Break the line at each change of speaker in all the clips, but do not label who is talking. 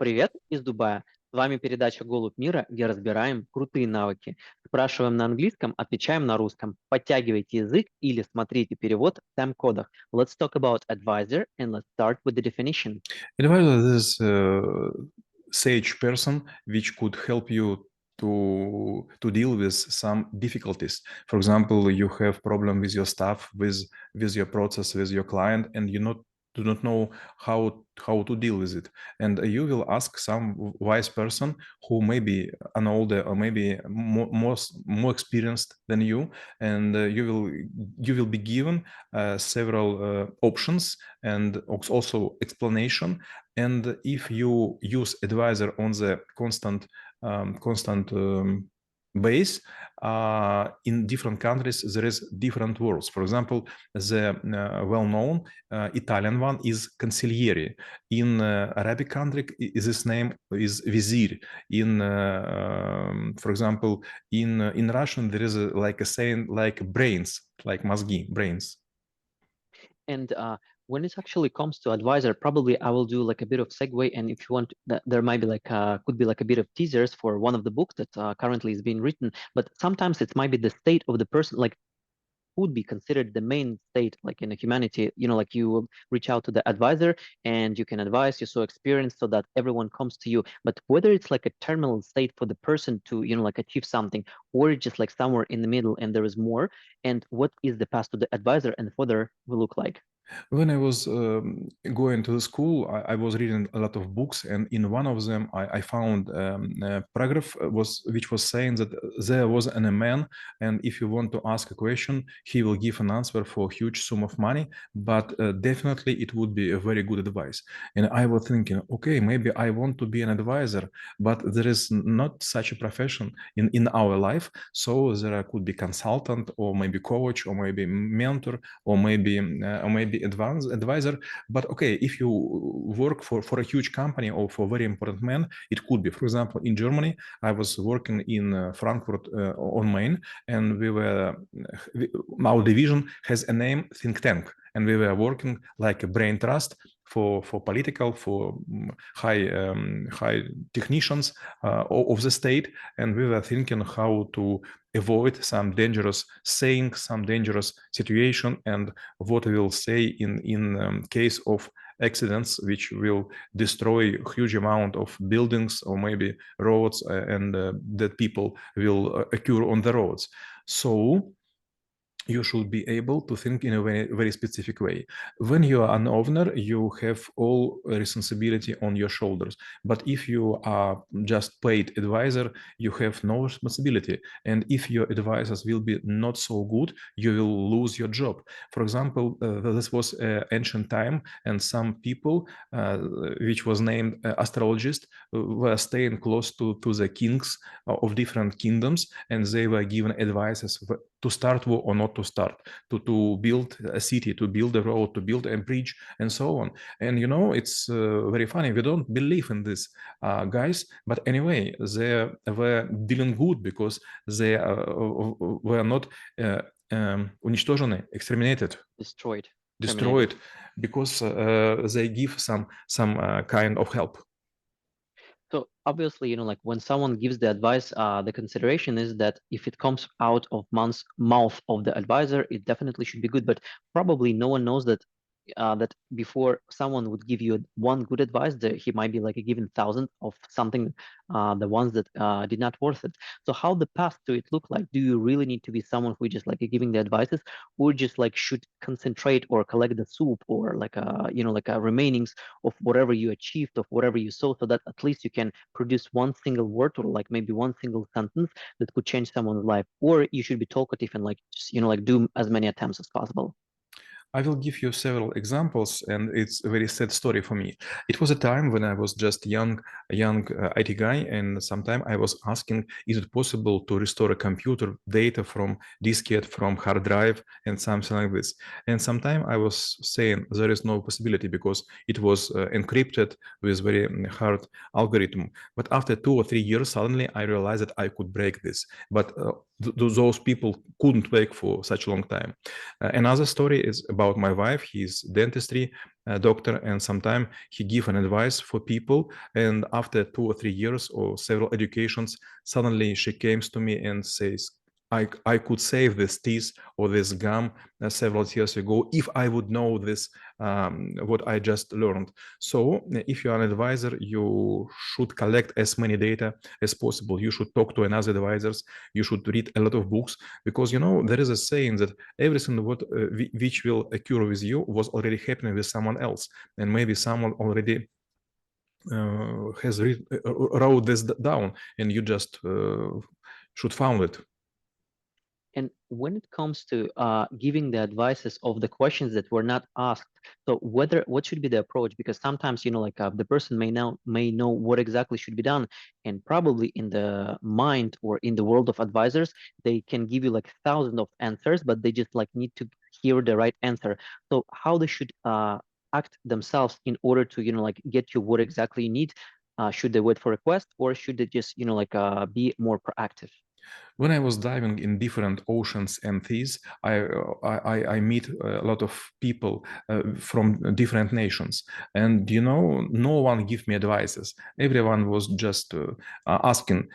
Привет из Дубая. С вами передача «Голубь мира», где разбираем крутые навыки. Спрашиваем на английском, отвечаем на русском. Подтягивайте язык или смотрите перевод в тайм-кодах. Let's talk about advisor and let's start with the definition.
Advisor is sage person which could help you to deal with some difficulties. For example, you have problem with your staff, with your process, with your client, and do not know how to deal with it. And you will ask some wise person who may be an older or maybe more experienced than you, and you will be given several options and also explanation. And if you use advisor on the constant base, in different countries there is different words. For example, the well-known Italian one is consigliere. In Arabic country, this name is vizir. In for example, in Russian there is like a saying like brains, like mozgi, brains.
And when it actually comes to advisor, probably I will do like a bit of segue. And if you want, there might be like could be like a bit of teasers for one of the books that currently is being written. But sometimes it might be the state of the person, like would be considered the main state like in a humanity, like you will reach out to the advisor and you can advise, you're so experienced so that everyone comes to you. But whether it's like a terminal state for the person to like achieve something, or just like somewhere in the middle and there is more, and what is the path to the advisor and further will look like.
When I was going to the school, I was reading a lot of books, and in one of them, I found a paragraph which was saying that there was a man, and if you want to ask a question, he will give an answer for a huge sum of money, but definitely it would be a very good advice. And I was thinking, okay, maybe I want to be an advisor, but there is not such a profession in our life. So there could be consultant, or maybe coach, or maybe mentor, or maybe advanced advisor. But okay, if you work for a huge company or for a very important man, it could be. For example, in Germany, I was working in Frankfurt on Main, and our division has a name think tank, and we were working like a brain trust for political, for high technicians of the state, and we were thinking how to avoid some dangerous saying, some dangerous situation, and what we will say in case of accidents which will destroy a huge amount of buildings or maybe roads, and that people will occur on the roads. So you should be able to think in a very specific way. When you are an owner, you have all responsibility on your shoulders. But if you are just paid advisor, you have no responsibility. And if your advisors will be not so good, you will lose your job. For example, this was ancient time, and some people, which was named astrologists, were staying close to the kings of different kingdoms, and they were given advices to start war or not to start, to build a city, to build a road, to build a bridge, and so on. And it's very funny. We don't believe in this, guys, but anyway, they were dealing good because they were not уничтожены, exterminated,
Destroyed, terminated.
destroyed, because they give some kind of help.
So obviously, like when someone gives the advice, the consideration is that if it comes out of man's mouth of the advisor, it definitely should be good. But probably no one knows that before someone would give you one good advice, that he might be like a given thousand of something, the ones that did not worth it. So how the path to it look like? Do you really need to be someone who just like giving the advices, or just like should concentrate or collect the soup or like like a remainings of whatever you achieved, of whatever you saw, so that at least you can produce one single word or like maybe one single sentence that could change someone's life, or you should be talkative and like just like do as many attempts as possible.
I will give you several examples, and it's a very sad story for me. It was a time when I was just a young IT guy, and sometime I was asking, is it possible to restore a computer data from diskette, from hard drive, and something like this? And sometime I was saying there is no possibility because it was encrypted with very hard algorithm. But after 2 or 3 years, suddenly I realized that I could break this. But those people couldn't wait for such a long time. Another story is about my wife, his dentistry. doctor, and sometimes he give an advice for people. And after 2 or 3 years or several educations, suddenly she comes to me and says, I could save this teeth or this gum several years ago if I would know this, what I just learned. So if you are an advisor, you should collect as many data as possible. You should talk to another advisors. You should read a lot of books, because, you know, there is a saying that everything which will occur with you was already happening with someone else. And maybe someone already has wrote this down, and you just should found it.
And when it comes to giving the advices of the questions that were not asked, so what should be the approach? Because sometimes, you know, like the person may know what exactly should be done, and probably in the mind or in the world of advisors, they can give you like thousands of answers, but they just like need to hear the right answer. So how they should act themselves in order to, you know, like get you what exactly you need? Should they wait for request, or should they just, you know, like be more proactive?
When I was diving in different oceans and seas, I meet a lot of people from different nations, and, you know, no one give me advices. Everyone was just asking,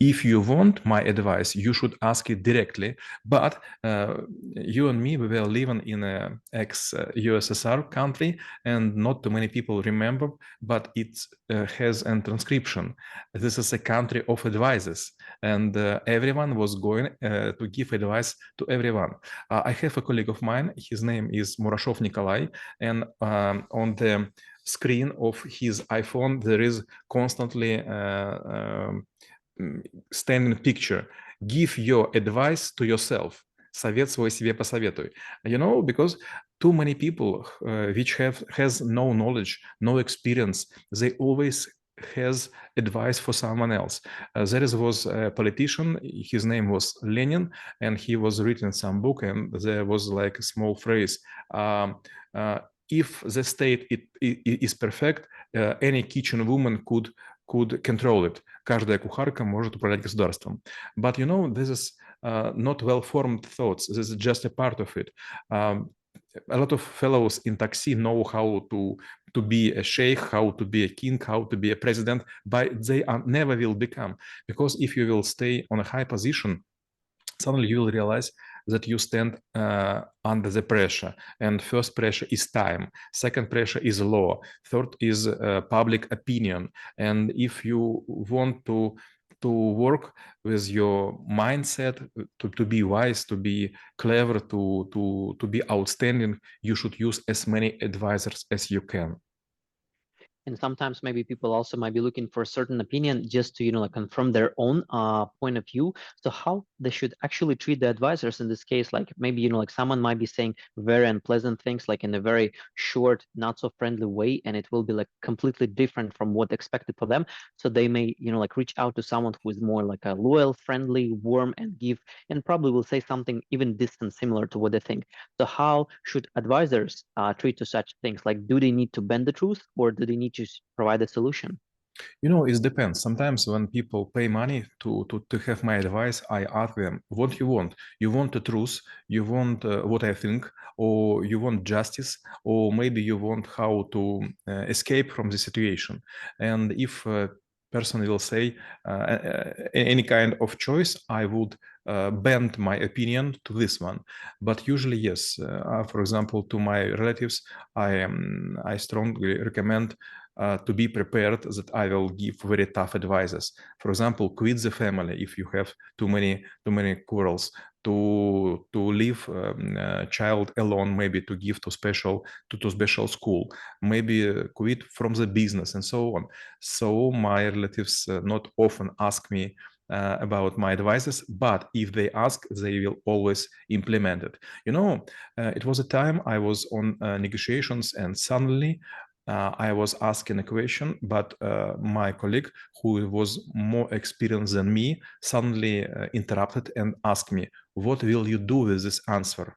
if you want my advice, you should ask it directly. But you and me, we were living in a ex-USSR country, and not too many people remember, but it has a transcription. This is a country of advisors, and everyone was going to give advice to everyone. I have a colleague of mine, his name is Murashov Nikolai, and on the screen of his iPhone, there is constantly standing picture, give your advice to yourself. Совет свой себе посоветуй. You know, because too many people which has no knowledge, no experience, they always has advice for someone else. There was a politician, his name was Lenin, and he was written some book, and there was like a small phrase, if the state is perfect, any kitchen woman could control it. Каждая кухарка может управлять государством. But, you know, this is not well-formed thoughts. This is just a part of it. A lot of fellows in taxi know how to be a sheikh, how to be a king, how to be a president, but they never will become. Because if you will stay on a high position, suddenly you will realize that you stand under the pressure. And first pressure is time. Second pressure is law. Third is public opinion. And if you want to work with your mindset, to be wise, to be clever, to be outstanding, you should use as many advisors as you can.
And sometimes maybe people also might be looking for a certain opinion just to, you know, like confirm their own point of view. So how they should actually treat the advisors in this case? Like maybe, you know, like someone might be saying very unpleasant things, like in a very short, not so friendly way, and it will be like completely different from what expected for them. So they may, you know, like reach out to someone who is more like a loyal, friendly, warm, and give, and probably will say something even distant, similar to what they think. So how should advisors treat to such things? Like, do they need to bend the truth, or do they need to provide a solution?
You know, it depends. Sometimes when people pay money to have my advice, I ask them, what you want? You want the truth? You want what I think? Or you want justice? Or maybe you want how to escape from the situation? And if a person will say any kind of choice, I would bend my opinion to this one. But usually, yes. For example, to my relatives, I strongly recommend to be prepared that I will give very tough advices. For example, quit the family if you have too many quarrels. To leave child alone, maybe to give to special school, maybe quit from the business, and so on. So my relatives not often ask me about my advices, but if they ask, they will always implement it. You know, it was a time I was on negotiations, and suddenly I was asking a question, but my colleague, who was more experienced than me, suddenly interrupted and asked me, what will you do with this answer?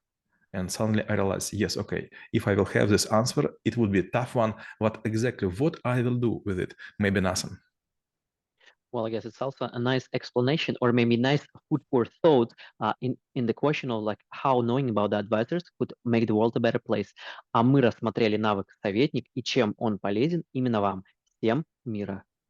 And suddenly I realized, yes, okay, if I will have this answer, it would be a tough one, but exactly what I will do with it, maybe nothing.
Well, I guess it's also a nice explanation or maybe nice food for thought in the question of like how knowing about the advisors could make the world a better place. А мы рассмотрели навык советник и чем он полезен именно вам. Всем мира.